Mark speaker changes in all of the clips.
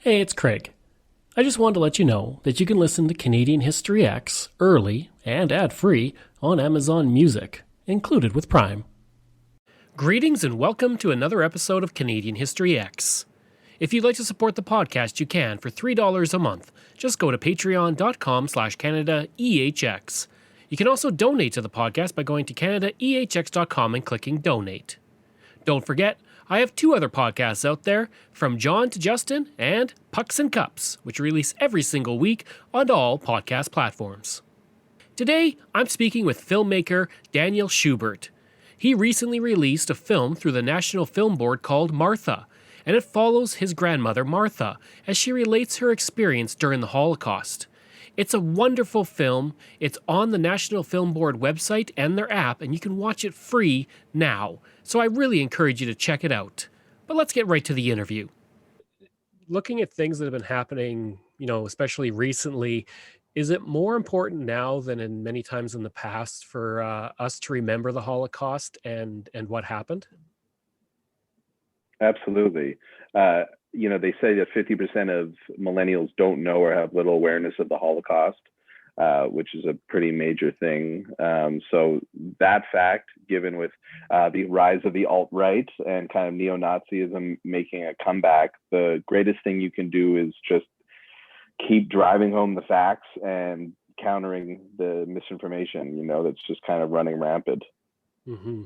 Speaker 1: Hey, it's Craig. I just wanted to let you know that you can listen to Canadian History X early and ad-free on Amazon Music, included with Prime. Greetings and welcome to another episode of Canadian History X. If you'd like to support the podcast, you can for $3 a month. Just go to patreon.com/CanadaEHX. You can also donate to the podcast by going to CanadaEHX.com and clicking Donate. Don't forget, I have two other podcasts out there, From John to Justin and Pucks and Cups, which release every single week on all podcast platforms. Today, I'm speaking with filmmaker Daniel Schubert. He recently released a film through the National Film Board called Martha, and it follows his grandmother Martha as she relates her experience during the Holocaust. It's a wonderful film. It's on the National Film Board website and their app, and you can watch it free now. So I really encourage you to check it out. But let's get right to the interview. Looking at things that have been happening, especially recently, is it more important now than in many times in the past for us to remember the Holocaust and what happened?
Speaker 2: Absolutely. They say that 50% of millennials don't know or have little awareness of the Holocaust, which is a pretty major thing. So that fact, given with the rise of the alt-right and kind of neo-Nazism making a comeback, the greatest thing you can do is just keep driving home the facts and countering the misinformation, that's just kind of running rampant.
Speaker 1: Mm-hmm.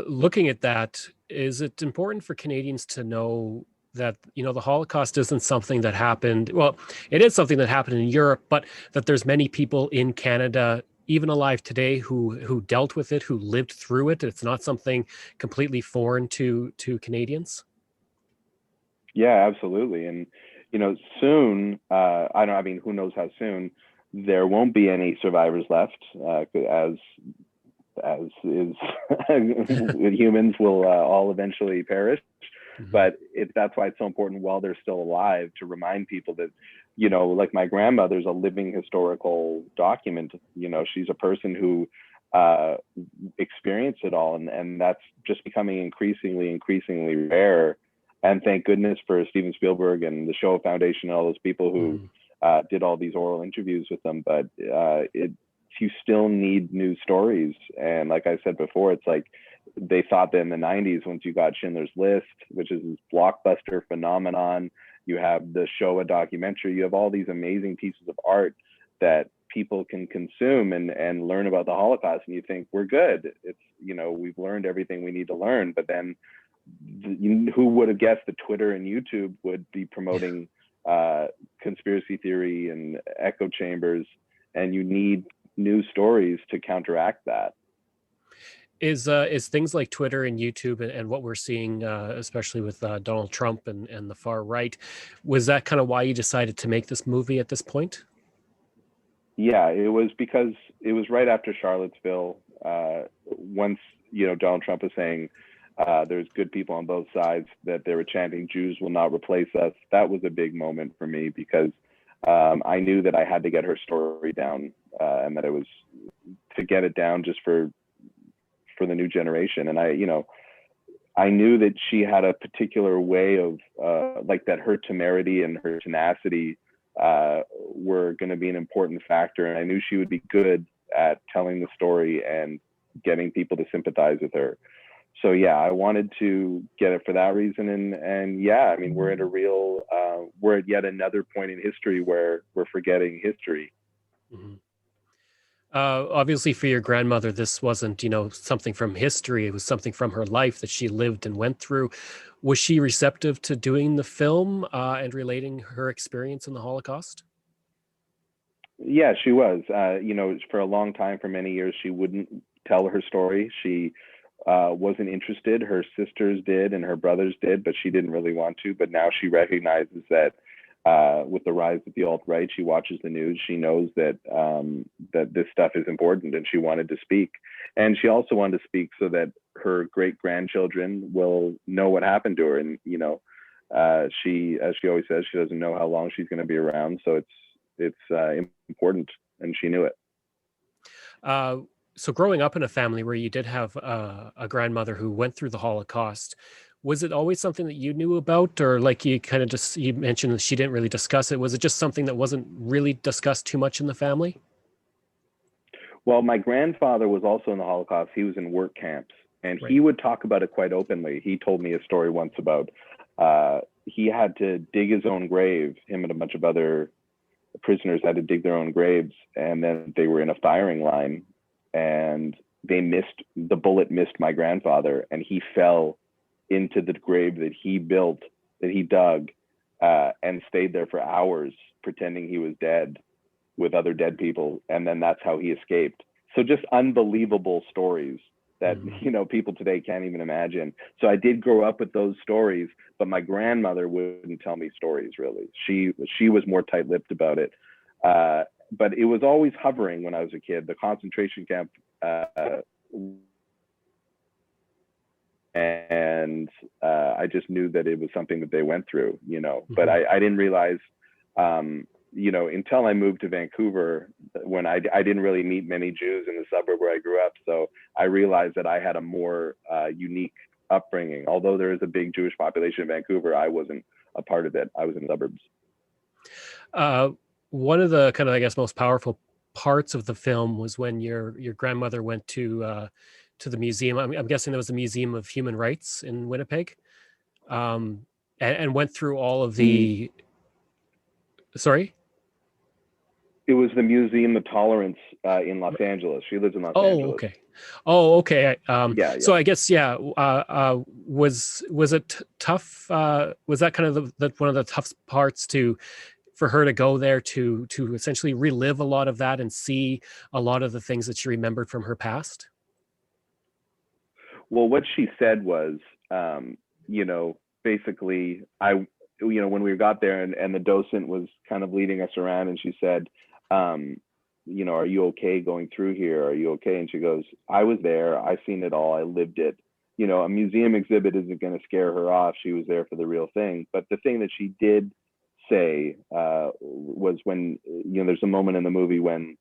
Speaker 1: Looking at that, is it important for Canadians to know that, the Holocaust isn't something that happened, well, it is something that happened in Europe, but that there's many people in Canada, even alive today, who dealt with it, who lived through it. It's not something completely foreign to Canadians?
Speaker 2: Yeah, absolutely. And, soon, who knows how soon, there won't be any survivors left, as is with humans will all eventually perish. Mm-hmm. But that's why it's so important while they're still alive to remind people that, like my grandmother's a living historical document. She's a person who experienced it all, and that's just becoming increasingly rare. And thank goodness for Steven Spielberg and the Shoah Foundation and all those people who did all these oral interviews with them. But you still need new stories. And like I said before, it's like they thought that in the 90s, once you got Schindler's List, which is this blockbuster phenomenon, you have the Shoah documentary, you have all these amazing pieces of art that people can consume and learn about the Holocaust, and you think we're good. It's, we've learned everything we need to learn. But then who would have guessed that Twitter and YouTube would be promoting conspiracy theory and echo chambers, and you need new stories to counteract that.
Speaker 1: Is things like Twitter and YouTube and what we're seeing, especially with Donald Trump and the far right, was that kind of why you decided to make this movie at this point?
Speaker 2: Yeah, it was because it was right after Charlottesville. Once, Donald Trump was saying there's good people on both sides, that they were chanting, "Jews will not replace us." That was a big moment for me because I knew that I had to get her story down, and that it was to get it down just for the new generation. And I knew that she had a particular way of like that her temerity and her tenacity were going to be an important factor. And I knew she would be good at telling the story and getting people to sympathize with her. So yeah, I wanted to get it for that reason. And yeah, we're at we're at yet another point in history where we're forgetting history.
Speaker 1: Mm-hmm. Obviously for your grandmother, this wasn't, something from history. It was something from her life that she lived and went through. Was she receptive to doing the film and relating her experience in the Holocaust?
Speaker 2: Yeah, she was. For a long time, for many years, she wouldn't tell her story. She wasn't interested. Her sisters did and her brothers did, but she didn't really want to. But now she recognizes that with the rise of the alt-right, she watches the news. She knows that that this stuff is important, and she wanted to speak. And she also wanted to speak so that her great-grandchildren will know what happened to her. And she, as she always says, she doesn't know how long she's going to be around. So it's important, and she knew it.
Speaker 1: So growing up in a family where you did have a grandmother who went through the Holocaust, Was it always something that you knew about, or like you kind of just, you mentioned that she didn't really discuss it. Was it just something that wasn't really discussed too much in the family?
Speaker 2: Well, my grandfather was also in the Holocaust. He was in work camps, and
Speaker 1: Right.
Speaker 2: he would talk about it quite openly. He told me a story once about he had to dig his own grave. Him and a bunch of other prisoners had to dig their own graves, and then they were in a firing line, and the bullet missed my grandfather, and he fell into the grave that he built, that he dug, and stayed there for hours pretending he was dead with other dead people, and then that's how he escaped. So just unbelievable stories that people today can't even imagine. So I did grow up with those stories, but my grandmother wouldn't tell me stories really. She was more tight-lipped about it. But it was always hovering when I was a kid. The concentration camp, and I just knew that it was something that they went through, But I didn't realize, until I moved to Vancouver, when I didn't really meet many Jews in the suburb where I grew up. So I realized that I had a more unique upbringing. Although there is a big Jewish population in Vancouver, I wasn't a part of it. I was in the suburbs.
Speaker 1: One of the kind of, I guess, most powerful parts of the film was when your grandmother went to the museum. I'm guessing there was a Museum of Human Rights in Winnipeg, and went through all of the. Sorry.
Speaker 2: It was the Museum of Tolerance in Los Angeles. She lives in Los Angeles.
Speaker 1: Okay. Oh, okay.
Speaker 2: Yeah.
Speaker 1: So I guess, yeah. Was it tough? Was that kind of one of the tough parts for her to go there to essentially relive a lot of that and see a lot of the things that she remembered from her past?
Speaker 2: Well, what she said was, basically, when we got there and the docent was kind of leading us around, and she said, are you okay going through here? Are you okay? And she goes, I was there. I seen it all. I lived it. A museum exhibit isn't going to scare her off. She was there for the real thing. But the thing that she did say was when, there's a moment in the movie when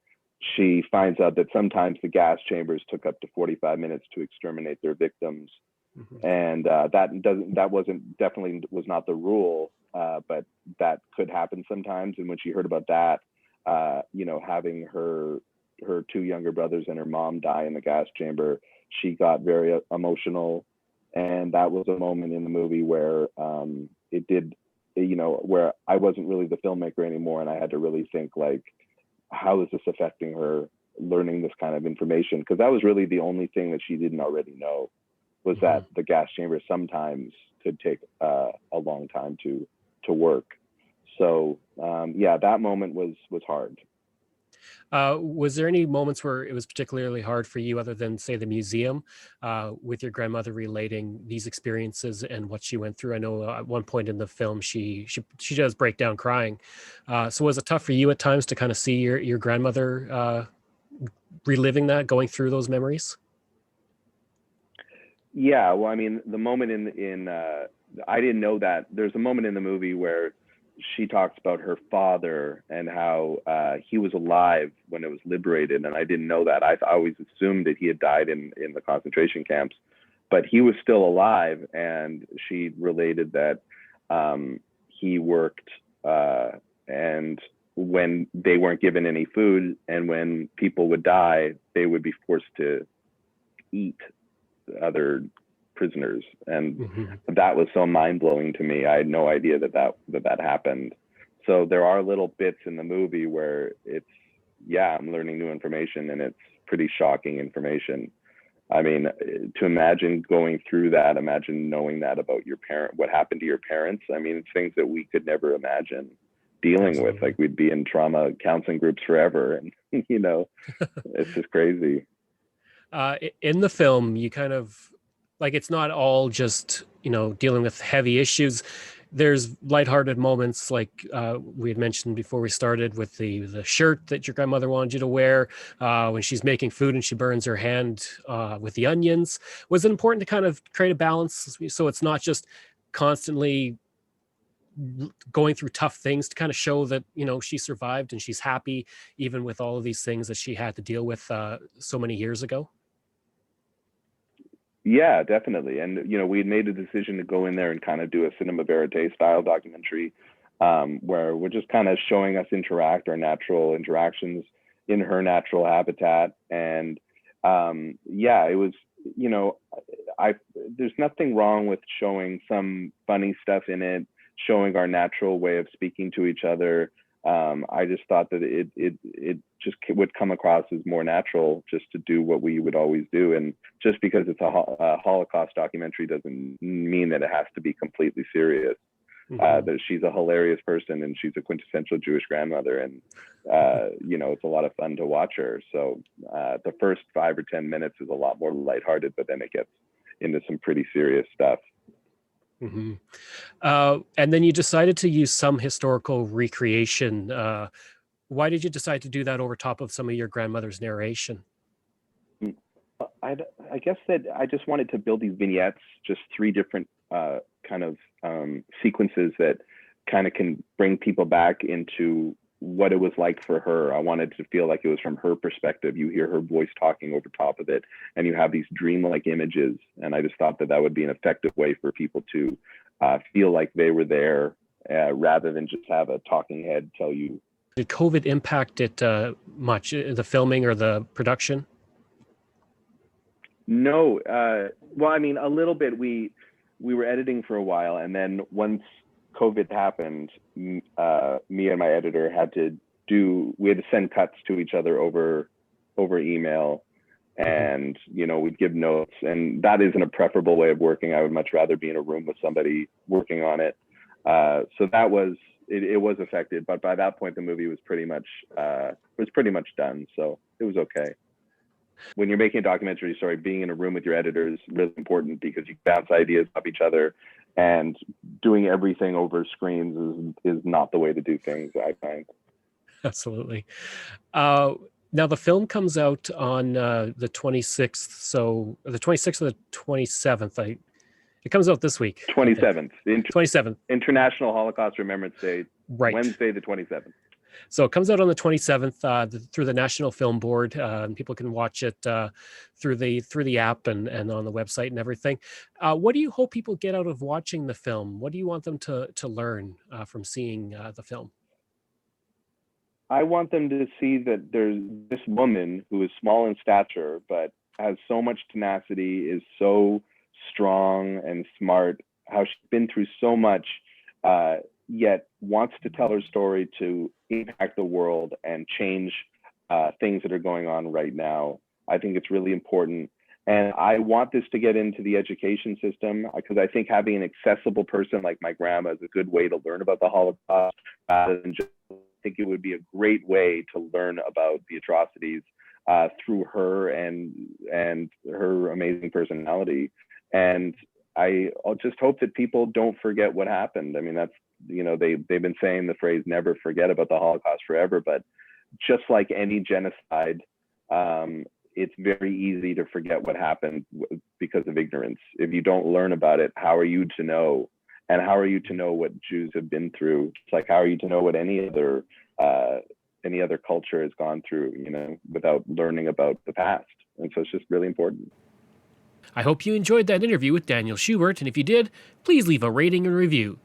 Speaker 2: she finds out that sometimes the gas chambers took up to 45 minutes to exterminate their victims. And that was not the rule, but that could happen sometimes. And when she heard about that, having her two younger brothers and her mom die in the gas chamber, she got very emotional. And that was a moment in the movie where it did, where I wasn't really the filmmaker anymore, and I had to really think, like, how is this affecting her learning this kind of information? Because that was really the only thing that she didn't already know, was that the gas chamber sometimes could take a long time to work. So that moment was hard.
Speaker 1: Was there any moments where it was particularly hard for you, other than, say, the museum, with your grandmother relating these experiences and what she went through? I know at one point in the film she does break down crying. So was it tough for you at times to kind of see your grandmother reliving that, going through those memories?
Speaker 2: Yeah, well, I mean, the moment in I didn't know that. There's a moment in the movie where she talks about her father and how he was alive when it was liberated, and I didn't know that. I always assumed that he had died in the concentration camps, but he was still alive. And she related that he worked, and when they weren't given any food, and when people would die, they would be forced to eat other prisoners, and that was so mind-blowing to me. I had no idea that happened. So there are little bits in the movie where I'm learning new information, and it's pretty shocking information. I mean, to imagine going through that, imagine knowing that about your parent, what happened to your parents. I mean, it's things that we could never imagine dealing with. Like, we'd be in trauma counseling groups forever, and it's just crazy.
Speaker 1: In the film, you kind of, like, it's not all just, dealing with heavy issues. There's lighthearted moments, like we had mentioned before we started, with the shirt that your grandmother wanted you to wear when she's making food and she burns her hand with the onions. Was it important to kind of create a balance so it's not just constantly going through tough things, to kind of show that, she survived and she's happy even with all of these things that she had to deal with so many years ago?
Speaker 2: Yeah, definitely. And, we had made a decision to go in there and kind of do a cinema verite style documentary, where we're just kind of showing us interact, our natural interactions in her natural habitat. And yeah, it was, you know, I there's nothing wrong with showing some funny stuff in it, showing our natural way of speaking to each other. I just thought that it just would come across as more natural just to do what we would always do. And just because it's a Holocaust documentary doesn't mean that it has to be completely serious. That she's a hilarious person and she's a quintessential Jewish grandmother, and it's a lot of fun to watch her. So the first 5 or 10 minutes is a lot more lighthearted, but then it gets into some pretty serious stuff.
Speaker 1: Mm-hmm. And then you decided to use some historical recreation. Why did you decide to do that over top of some of your grandmother's narration?
Speaker 2: I guess that I just wanted to build these vignettes, just 3 different kind of sequences that kind of can bring people back into what it was like for her. I wanted to feel like it was from her perspective. You hear her voice talking over top of it, and you have these dreamlike images. And I just thought that that would be an effective way for people to feel like they were there, rather than just have a talking head tell you.
Speaker 1: Did COVID impact it much, the filming or the production?
Speaker 2: No, well, I mean, a little bit. We were editing for a while, and then once COVID happened, me and my editor we had to send cuts to each other over email, and we'd give notes, and that isn't a preferable way of working. I would much rather be in a room with somebody working on it. So that was it was affected, but by that point the movie was pretty much done, so it was okay. When you're making a documentary story, being in a room with your editor is really important because you bounce ideas off each other, and doing everything over screens is not the way to do things, I find.
Speaker 1: Absolutely. Now the film comes out on the 26th, so the 26th or the 27th. It comes out this week.
Speaker 2: 27th.
Speaker 1: 27th.
Speaker 2: International Holocaust Remembrance Day.
Speaker 1: Right.
Speaker 2: Wednesday the 27th.
Speaker 1: So it comes out on the 27th through the National Film Board. And people can watch it through the app and on the website and everything. What do you hope people get out of watching the film? What do you want them to learn from seeing the film?
Speaker 2: I want them to see that there's this woman who is small in stature, but has so much tenacity, is so strong and smart, how she's been through so much, yet wants to tell her story to impact the world and change things that are going on right now. I think it's really important. And I want this to get into the education system, because I think having an accessible person like my grandma is a good way to learn about the Holocaust, rather than just, I think it would be a great way to learn about the atrocities through her and her amazing personality. And I'll just hope that people don't forget what happened. I mean, that's, they've been saying the phrase "never forget about the Holocaust" forever, but just like any genocide, it's very easy to forget what happened because of ignorance. If you don't learn about it, how are you to know? And how are you to know what Jews have been through? It's like, how are you to know what any other culture has gone through, without learning about the past? And so it's just really important.
Speaker 1: I hope you enjoyed that interview with Daniel Schubert, and if you did, please leave a rating and review.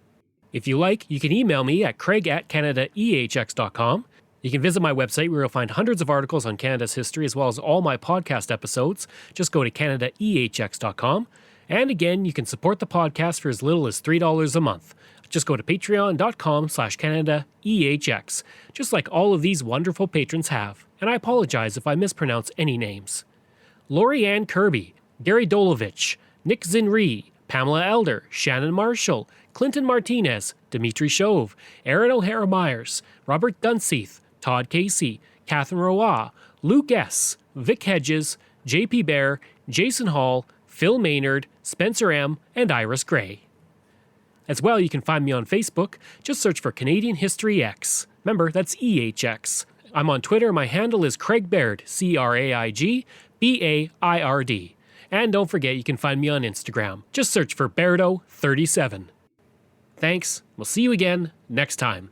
Speaker 1: If you like, you can email me at craig@canadaehx.com. You can visit my website where you'll find hundreds of articles on Canada's history, as well as all my podcast episodes. Just go to canadaehx.com. And again, you can support the podcast for as little as $3 a month. Just go to patreon.com/CanadaEHX, just like all of these wonderful patrons have. And I apologize if I mispronounce any names. Lori Ann Kirby, Gary Dolovich, Nick Zinri, Pamela Elder, Shannon Marshall, Clinton Martinez, Dimitri Shove, Aaron O'Hara Myers, Robert Dunseith, Todd Casey, Catherine Roy, Luke S., Vic Hedges, JP Bear, Jason Hall, Phil Maynard, Spencer M., and Iris Gray. As well, you can find me on Facebook. Just search for Canadian History X. Remember, that's EHX. I'm on Twitter. My handle is Craig Baird, CraigBaird. And don't forget, you can find me on Instagram. Just search for Bairdo37. Thanks. We'll see you again next time.